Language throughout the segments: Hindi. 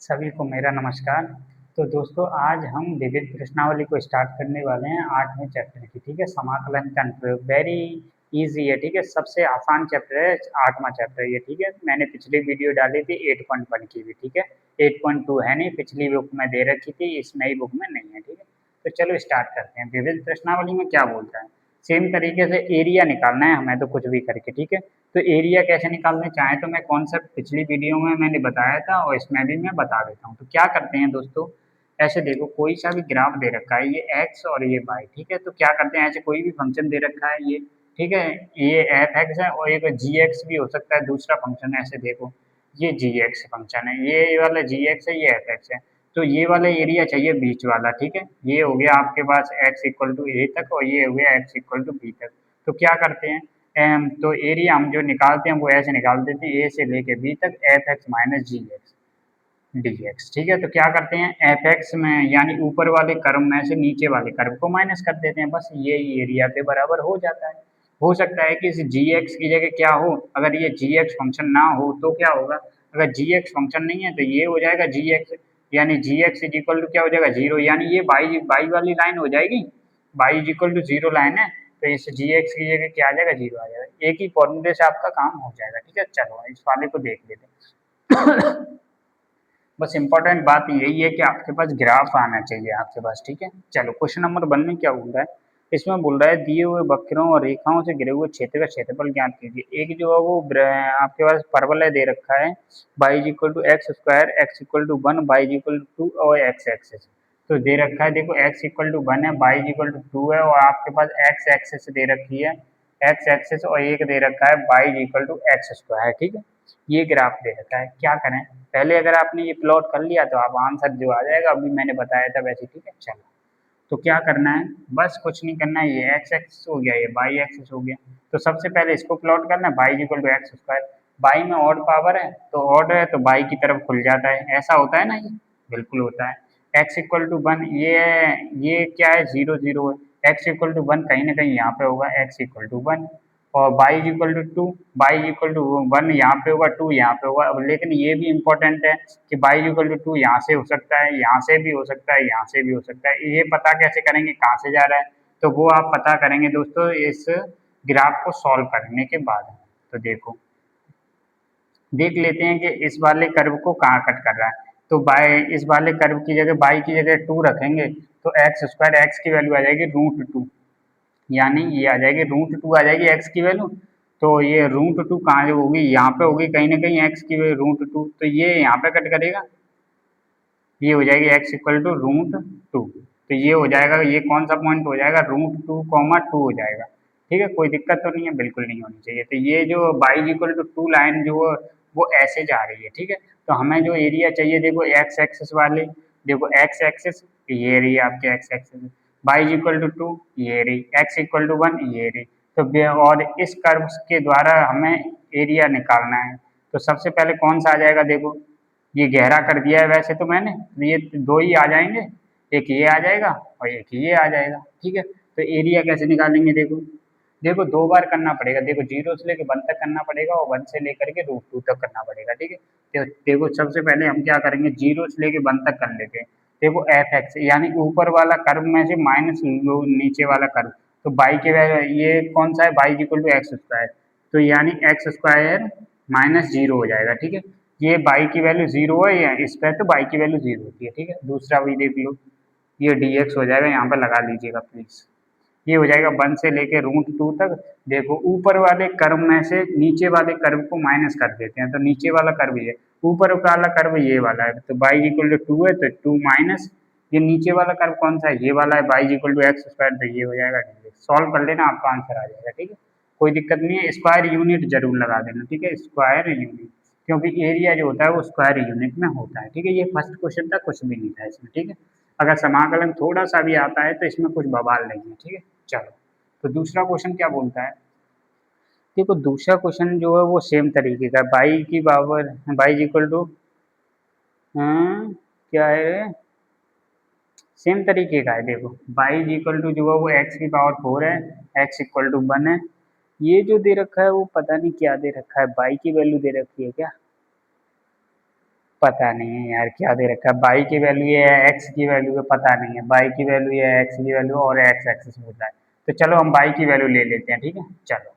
सभी को मेरा नमस्कार। तो दोस्तों आज हम विविध प्रश्नावली को स्टार्ट करने वाले हैं 8वें चैप्टर की। ठीक है, समाकलन का अनुप्रयोग वेरी इजी है। ठीक है, सबसे आसान चैप्टर है 8वां चैप्टर ये। ठीक है, मैंने पिछली वीडियो डाली थी 8.1 की भी। ठीक है, 8.2 है नहीं, पिछली बुक में दे रखी थी, इस नई बुक में नहीं है। ठीक है, तो चलो स्टार्ट करते हैं। विविध प्रश्नावली में क्या बोलता है, सेम तरीके से एरिया निकालना है हमें तो कुछ भी करके। ठीक है, तो एरिया कैसे निकालने चाहें तो मैं कॉन्सेप्ट पिछली वीडियो में मैंने बताया था और इसमें भी मैं बता देता हूँ। तो क्या करते हैं दोस्तों, ऐसे देखो कोई सा भी ग्राफ दे रखा है, ये एक्स और ये वाई। ठीक है, तो क्या करते हैं, ऐसे कोई भी फंक्शन दे रखा है ये। ठीक है, ये एफ एक्स है और एक जी एक्स भी हो सकता है दूसरा फंक्शन है। ऐसे देखो ये जी एक्स फंक्शन है, ये वाला जी एक्स है, ये एफ एक्स है। तो ये वाला एरिया चाहिए बीच वाला। ठीक है, ये हो गया आपके पास एक्स इक्वल टू ए तक और ये हो गया एक्स इक्वल टू बी तक। तो क्या करते हैं, तो एरिया हम जो निकालते हैं वो ऐसे निकाल देते हैं, ए से लेके बी तक एफ एक्स माइनस जी एक्स डी एक्स। ठीक है, तो क्या करते हैं, एफ एक्स में यानी ऊपर वाले कर्व में से नीचे वाले कर्व को माइनस कर देते हैं, बस ये एरिया के बराबर हो जाता है। हो सकता है कि इस जी एक्स की जगह क्या हो, अगर ये जी एक्स फंक्शन ना हो तो क्या होगा, अगर जी एक्स फंक्शन नहीं है तो ये हो जाएगा जी एक्स, यानी जी एक्स इज इक्वल टू क्या हो जाएगा, जीरो, यानी ये बाई बाई वाली लाइन हो जाएगी, y is equal to zero line है। तो इस जी एक्स की जगह क्या आ जाएगा, जीरो आ जाएगा। एक ही फॉर्मूले से आपका काम हो जाएगा। ठीक है, चलो इस वाले को देख लेते हैं। बस इम्पोर्टेंट बात यही है कि आपके पास ग्राफ आना चाहिए आपके पास। ठीक है, चलो क्वेश्चन नंबर 1 में क्या बोल रहा है, इसमें बोल रहा है दिए हुए वक्रों और रेखाओं से घिरे हुए क्षेत्र का क्षेत्रफल ज्ञात कीजिए। एक जो है वो आपके पास परवलय दे रखा है, y equal to x square, x equal to 1, y equal to 2 और एक्स एक्सेस तो दे रखा है। देखो x इक्वल टू 1 है, y इक्वल टू 2 है और आपके पास x एक्सेस दे रखी है, x एक्सेस और एक दे रखा है y equal to x square. ठीक है, ये ग्राफ दे रखा है। क्या करें, पहले अगर आपने ये प्लॉट कर लिया तो आप आंसर जो आ जाएगा अभी मैंने बताया था वैसे। ठीक है, चलो तो क्या करना है, बस कुछ नहीं करना है, ये एक्स एक्सिस हो गया, ये बाई एक्सिस हो गया। तो सबसे पहले इसको प्लॉट करना है, y equal to x square. Y में ऑड पावर है तो ऑड है तो बाई की तरफ खुल जाता है, ऐसा होता है ना, ये बिल्कुल होता है। एक्स इक्वल टू 1 ये क्या है, जीरो जीरो है। एक्स इक्वल टू 1 कहीं ना कहीं यहाँ पे होगा, एक्स इक्वल टू 1 और y equal to 2, y equal to 1 यहाँ पे होगा, 2 यहाँ पे होगा। लेकिन ये भी इंपॉर्टेंट है कि बाई इक्वल टू 2 यहाँ से हो सकता है, यहाँ से भी हो सकता है, यहाँ से भी हो सकता है। ये पता कैसे करेंगे कहाँ से जा रहा है, तो वो आप पता करेंगे दोस्तों इस ग्राफ को सॉल्व करने के बाद। तो देखो देख लेते हैं कि इस वाले कर्व को कहाँ कट कर रहा है। तो बाय इस वाले कर्व की जगह बाई की जगह 2 रखेंगे तो एक्स स्क्वायर, एक्स की वैल्यू आ जाएगी रूट 2, यानी ये आ जाएगी रूट 2 आ जाएगी एक्स की वैल्यू। तो ये रूट 2 कहाँ होगी, यहाँ पे होगी कहीं ना कहीं एक्स की वैल्यू रूट 2, तो ये यहाँ पे कट करेगा, ये हो जाएगी एक्स इक्वल टू रूट 2। तो ये हो जाएगा, ये कौन सा पॉइंट हो जाएगा, रूट 2 कॉमा 2 हो जाएगा। ठीक है, कोई दिक्कत तो नहीं है, बिल्कुल नहीं होनी चाहिए। तो ये जो बाई इक्वल टू 2 लाइन जो वो ऐसे जा रही है। ठीक है, तो हमें जो एरिया चाहिए, देखो एक्स एक्सिस वाली, देखो एक्स एक्सिस ये रही आपके x axis, y equal to 2 ये रही, एक्स इक्वल टू 1 ये रही। तो और इस कर्व के द्वारा हमें एरिया निकालना है। तो सबसे पहले कौन सा आ जाएगा, देखो ये गहरा कर दिया है वैसे तो मैंने, तो ये दो ही आ जाएंगे, एक ये आ जाएगा और एक ये आ जाएगा। ठीक है, तो एरिया कैसे निकालेंगे, देखो देखो 2 बार करना पड़ेगा। देखो 0 से लेकर 1 तक करना पड़ेगा और 1 से लेकर के रूट 2 तक करना पड़ेगा। ठीक है, तो देखो सबसे पहले हम क्या करेंगे, 0 से लेकर 1 तक कर लेते हैं। देखो एफ एक्स यानी ऊपर वाला कर्व में से माइनस नीचे वाला कर्व, तो बाई के ये कौन सा है, y equal to x square, तो यानी एक्स स्क्वायर माइनस जीरो हो जाएगा। ठीक है, ये बाई की वैल्यू जीरो है, या इस पर तो बाई की वैल्यू जीरो होती है। ठीक है, दूसरा भी देख लो, ये डी एक्स हो जाएगा, यहाँ पर लगा लीजिएगा प्लीज। ये हो जाएगा 1 से लेके रूट 2 तक। देखो ऊपर वाले कर्व में से नीचे वाले कर्व को माइनस कर देते हैं, तो नीचे वाला कर्व ये, ऊपर वाला कर्व ये वाला है, तो बाई इक्वल टू 2 है तो 2 माइनस ये नीचे वाला कर्व कौन सा है, ये वाला है, y equal to x square, तो ये हो जाएगा डी एक्स। सॉल्व कर लेना, आपका आंसर आ जाएगा। ठीक है, कोई दिक्कत नहीं है, स्क्वायर यूनिट जरूर लगा देना। ठीक है, स्क्वायर यूनिट, क्योंकि एरिया जो होता है वो स्क्वायर यूनिट में होता है। ठीक है, ये फर्स्ट क्वेश्चन था, कुछ भी नहीं था इसमें। ठीक है, अगर समाकलन थोड़ा सा भी आता है तो इसमें कुछ बवाल नहीं है। ठीक है, चलो तो दूसरा क्वेश्चन क्या बोलता है, देखो दूसरा क्वेश्चन जो है वो सेम तरीके का, बाई की पावर बाई इक्वल टू क्या है, सेम तरीके का है। देखो बाई इक्वल टू जो है वो एक्स की पावर 4 है, एक्स इक्वल टू 1 है। ये जो दे रखा है वो पता नहीं क्या दे रखा है, बाई की वैल्यू दे रखी है क्या, पता नहीं है यार क्या दे रखा है, बाई की वैल्यू ये है, एक्स की वैल्यू है, पता नहीं है, बाई की वैल्यू ये है, एक्स की वैल्यू और एक्स एक्सिस बोल रहा है। तो चलो हम बाई की वैल्यू ले लेते हैं, ठीक है। चलो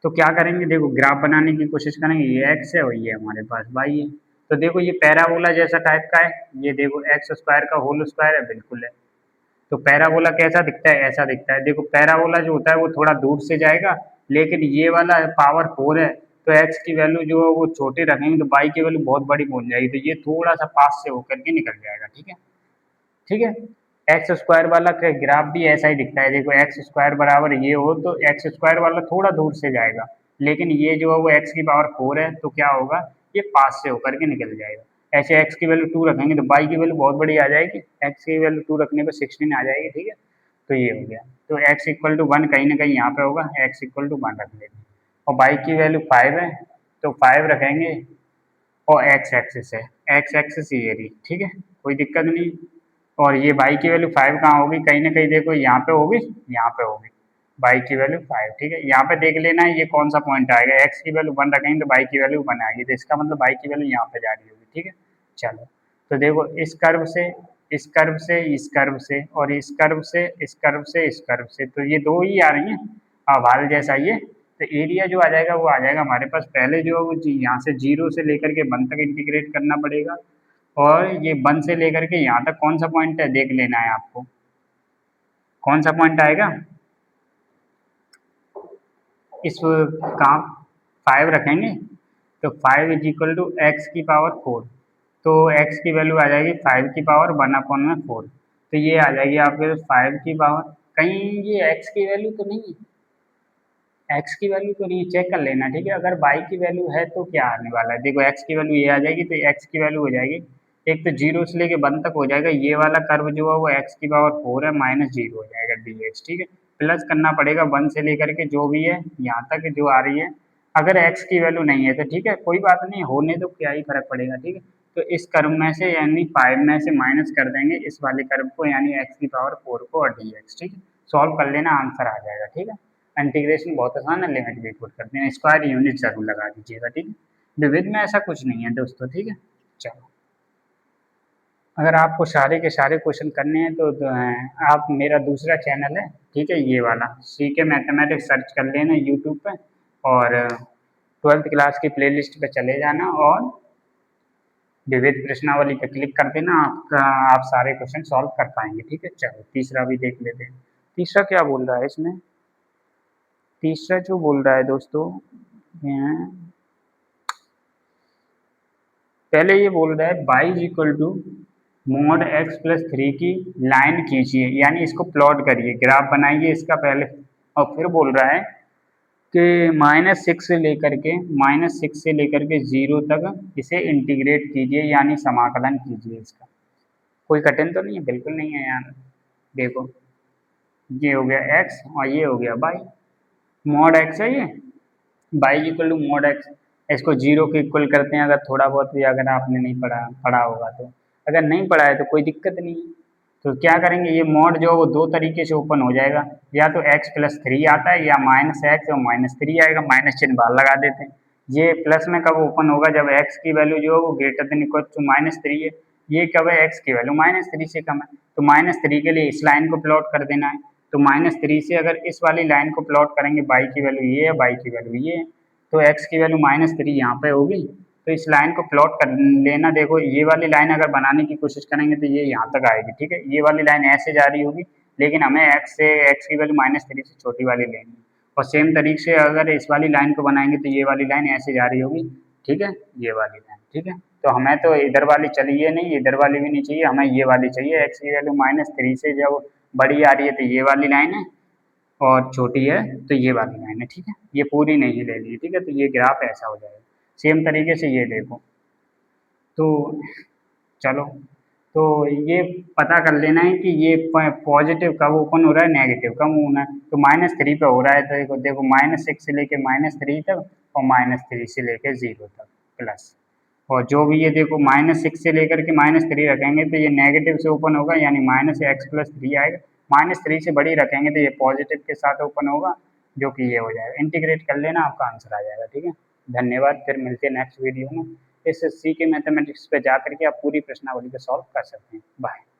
तो क्या करेंगे, देखो ग्राफ बनाने की कोशिश करेंगे, ये एक्स है और ये हमारे पास वाई है। तो देखो ये पैराबोला जैसा टाइप का है, ये देखो एक्स स्क्वायर का होल स्क्वायर है, बिल्कुल है। तो पैराबोला कैसा दिखता है, ऐसा दिखता है। देखो पैराबोला जो होता है वो थोड़ा दूर से जाएगा, लेकिन ये वाला पावर 4 है, तो एक्स की वैल्यू जो है वो छोटे रखेंगे तो वाई की वैल्यू बहुत बड़ी पहुंच जाएगी, तो ये थोड़ा सा पास से होकर के निकल जाएगा, ठीक है। ठीक है। एक्स स्क्वायर वाला का ग्राफ भी ऐसा ही दिखता है, देखो एक्स स्क्वायर बराबर ये हो तो एक्स स्क्वायर वाला थोड़ा दूर से जाएगा, लेकिन ये जो है वो एक्स की पावर 4 है, तो क्या होगा, ये पास से होकर के निकल जाएगा। ऐसे एक्स की वैल्यू 2 रखेंगे तो वाई की वैल्यू बहुत बड़ी आ जाएगी, एक्स की वैल्यू 2 रखने पर 16 आ जाएगी, ठीक है। तो ये हो गया, तो एक्स इक्वल टू 1 कहीं ना कहीं यहाँ पे होगा, एक्स इक्वल टू 1 रख लेते हैं। और वाई की वैल्यू 5 है, तो 5 रखेंगे, और एक्स एक्सिस है, एक्स एक्सिस ये रही, ठीक है, कोई दिक्कत नहीं। और ये बाई की वैल्यू 5 कहाँ होगी, कहीं ना कहीं देखो यहाँ पे होगी, यहाँ पे होगी बाई की वैल्यू 5, ठीक है। यहाँ पे देख लेना है ये कौन सा पॉइंट आएगा, एक्स की वैल्यू 1 रखेंगे तो बाई की वैल्यू 1 आएगी, तो इसका मतलब बाई की वैल्यू यहाँ पे जा रही होगी, ठीक है। चलो तो देखो इस कर्व से, इस कर्व से, इस कर्व से, और इस कर्व से, इस कर्व से, इस कर्व से, तो ये दो ही आ रही हैं अवाल जैसा ये। तो एरिया जो आ जाएगा वो आ जाएगा हमारे पास, पहले जो है वो यहाँ से 0 से लेकर के 1 तक इंटीग्रेट करना पड़ेगा, और ये 1 से लेकर के यहाँ तक कौन सा पॉइंट है देख लेना है आपको, कौन सा पॉइंट आएगा इस कहाँ, 5 रखेंगे, तो 5 इज इक्वल टू एक्स की पावर 4, तो एक्स की वैल्यू आ जाएगी 5 की पावर 1/4, तो ये आ जाएगी आपके 5 की पावर, कहीं ये एक्स की वैल्यू तो नहीं है, एक्स की वैल्यू तो नहीं, चेक कर लेना, ठीक है। अगर वाई की वैल्यू है तो क्या आने वाला है, देखो एक्स की वैल्यू ये आ जाएगी, तो एक्स की वैल्यू हो जाएगी, एक तो 0 से लेके 1 तक हो जाएगा, ये वाला कर्व जो है वो एक्स की पावर 4 है, माइनस 0 हो जाएगा डी एक्स, ठीक है। प्लस करना पड़ेगा 1 से लेकर के जो भी है यहाँ तक जो आ रही है, अगर एक्स की वैल्यू नहीं है तो ठीक है, कोई बात नहीं, होने तो क्या ही फर्क पड़ेगा, ठीक है। तो इस कर्व में से यानी 5 में से माइनस कर देंगे इस वाले कर्व को, यानी एक्स की पावर 4 को, और डी एक्स, ठीक है। सॉल्व कर लेना, आंसर आ जाएगा, ठीक है। इंटीग्रेशन बहुत आसान है, लिमिट भी पुट करते हैं, स्क्वायर यूनिट जरूर लगा दीजिएगा, ठीक है। विविध में ऐसा कुछ नहीं है दोस्तों, ठीक है। चलो अगर आपको सारे के सारे क्वेश्चन करने हैं तो आप मेरा दूसरा चैनल है, ठीक है, ये वाला सी के मैथमेटिक्स सर्च कर लेना यूट्यूब पे, और 12th क्लास की प्लेलिस्ट पे चले जाना, और विविध प्रश्नावली पे क्लिक कर देना, आपका आप सारे क्वेश्चन सॉल्व कर पाएंगे, ठीक है। चलो तीसरा भी देख लेते हैं, तीसरा क्या बोल रहा है इसमें, तीसरा जो बोल रहा है दोस्तों, पहले ये बोल रहा है y is equal to mod x plus 3 की लाइन खींचिए, यानी इसको प्लॉट करिए, ग्राफ बनाइए इसका पहले, और फिर बोल रहा है कि -6 से लेकर के -6 से लेकर के 0 तक इसे इंटीग्रेट कीजिए, यानी समाकलन कीजिए इसका। कोई कठिन तो नहीं है, बिल्कुल नहीं है यार। देखो ये हो गया एक्स और ये हो गया बाई, मॉड एक्स है ये, y equal to mod x, इसको 0 के इक्वल करते हैं, अगर थोड़ा बहुत भी अगर आपने नहीं पढ़ा पढ़ा होगा तो, अगर नहीं पढ़ा है तो कोई दिक्कत नहीं है। तो क्या करेंगे, ये मॉड जो है वो दो तरीके से ओपन हो जाएगा, या तो x प्लस 3 आता है, या -x और -3 आएगा, माइनस चिन्ह बाहर लगा देते हैं। ये प्लस में कब ओपन होगा, जब x की वैल्यू जो है वो ग्रेटर देन इक्वल टू -3 है, ये कब है, x की वैल्यू -3 से कम है, तो -3 के लिए इस लाइन को प्लॉट कर देना है, तो -3 से अगर इस वाली लाइन को प्लॉट करेंगे, बाई की वैल्यू ये है, बाई की वैल्यू ये है, तो x की वैल्यू -3 यहाँ पे होगी, तो इस लाइन को प्लॉट कर लेना। देखो ये वाली लाइन अगर बनाने की कोशिश करेंगे तो ये यहाँ तक आएगी, ठीक है, ये वाली लाइन ऐसे जा रही होगी, लेकिन हमें x की वैल्यू -3 से छोटी वाली लेनी है, और सेम तरीके से अगर इस वाली लाइन को बनाएंगे तो ये वाली लाइन ऐसे जा रही होगी, ठीक है, ये वाली लाइन, ठीक है। तो हमें तो इधर वाली चाहिए नहीं, इधर वाली भी नहीं चाहिए, हमें ये वाली चाहिए, x की वैल्यू -3 से जब बड़ी आ रही है तो ये वाली लाइन है, और छोटी है तो ये वाली लाइन है, ठीक है, ये पूरी नहीं ले ली, ठीक है, तो ये ग्राफ ऐसा हो जाएगा। सेम तरीके से ये देखो, तो चलो, तो ये पता कर लेना है कि ये पॉजिटिव कब ओपन हो रहा है, नेगेटिव कब होना है, तो -3 पे हो रहा है, तो देखो देखो -6 से लेके -3 तक, और -3 से लेके 0 तक प्लस, और जो भी ये देखो -6 से लेकर के -3 रखेंगे तो ये नेगेटिव से ओपन होगा, यानी -x+3 आएगा, -3 से बड़ी रखेंगे तो ये पॉजिटिव के साथ ओपन होगा, जो कि ये हो जाएगा, इंटीग्रेट कर लेना, आपका आंसर आ जाएगा, ठीक है। धन्यवाद, फिर मिलते हैं नेक्स्ट वीडियो में। इस सी के मैथमेटिक्स पे जा करके आप पूरी प्रश्नावली को सॉल्व कर सकते हैं। बाय।